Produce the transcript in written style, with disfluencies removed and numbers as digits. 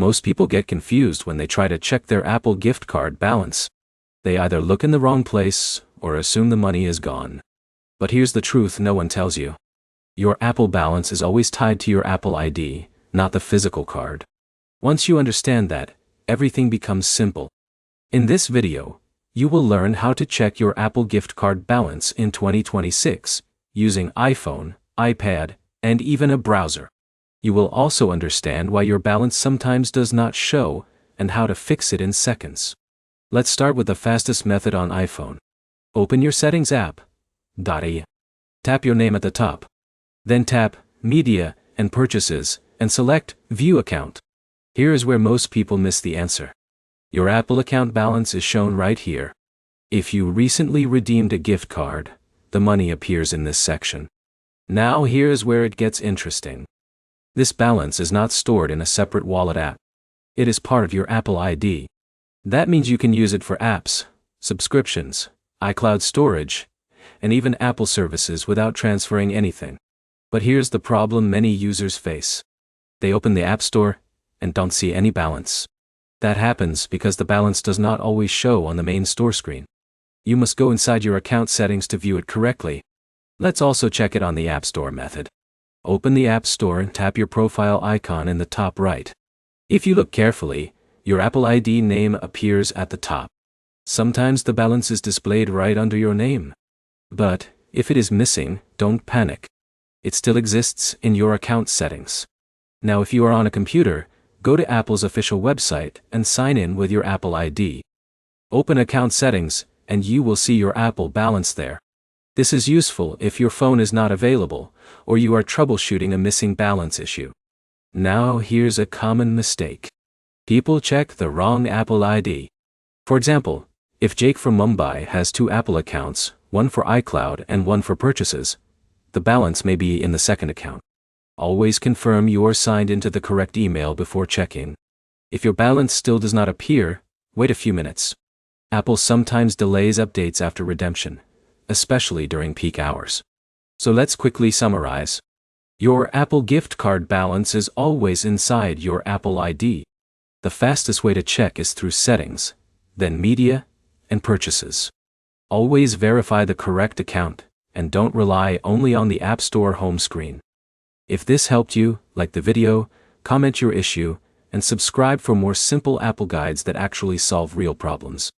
Most people get confused when they try to check their Apple gift card balance. They either look in the wrong place or assume the money is gone. But here's the truth no one tells you. Your Apple balance is always tied to your Apple ID, not the physical card. Once you understand that, everything becomes simple. In this video, you will learn how to check your Apple gift card balance in 2026, using iPhone, iPad, and even a browser. You will also understand why your balance sometimes does not show, and how to fix it in seconds. Let's start with the fastest method on iPhone. Open your Settings app. Tap your name at the top. Then tap Media and Purchases, and select View Account. Here is where most people miss the answer. Your Apple account balance is shown right here. If you recently redeemed a gift card, the money appears in this section. Now here's where it gets interesting. This balance is not stored in a separate wallet app. It is part of your Apple ID. That means you can use it for apps, subscriptions, iCloud storage, and even Apple services without transferring anything. But here's the problem many users face. They open the App Store and don't see any balance. That happens because the balance does not always show on the main store screen. You must go inside your account settings to view it correctly. Let's also check it on the App Store method. Open the App Store and tap your profile icon in the top right. If you look carefully, your Apple ID name appears at the top. Sometimes the balance is displayed right under your name. But, if it is missing, don't panic. It still exists in your account settings. Now if you are on a computer, go to Apple's official website and sign in with your Apple ID. Open Account Settings, and you will see your Apple balance there. This is useful if your phone is not available, or you are troubleshooting a missing balance issue. Now here's a common mistake. People check the wrong Apple ID. For example, if Jake from Mumbai has two Apple accounts, one for iCloud and one for purchases, the balance may be in the second account. Always confirm you are signed into the correct email before checking. If your balance still does not appear, wait a few minutes. Apple sometimes delays updates after redemption, especially during peak hours. So let's quickly summarize. Your Apple gift card balance is always inside your Apple ID. The fastest way to check is through Settings, then Media, and Purchases. Always verify the correct account, and don't rely only on the App Store home screen. If this helped you, like the video, comment your issue, and subscribe for more simple Apple guides that actually solve real problems.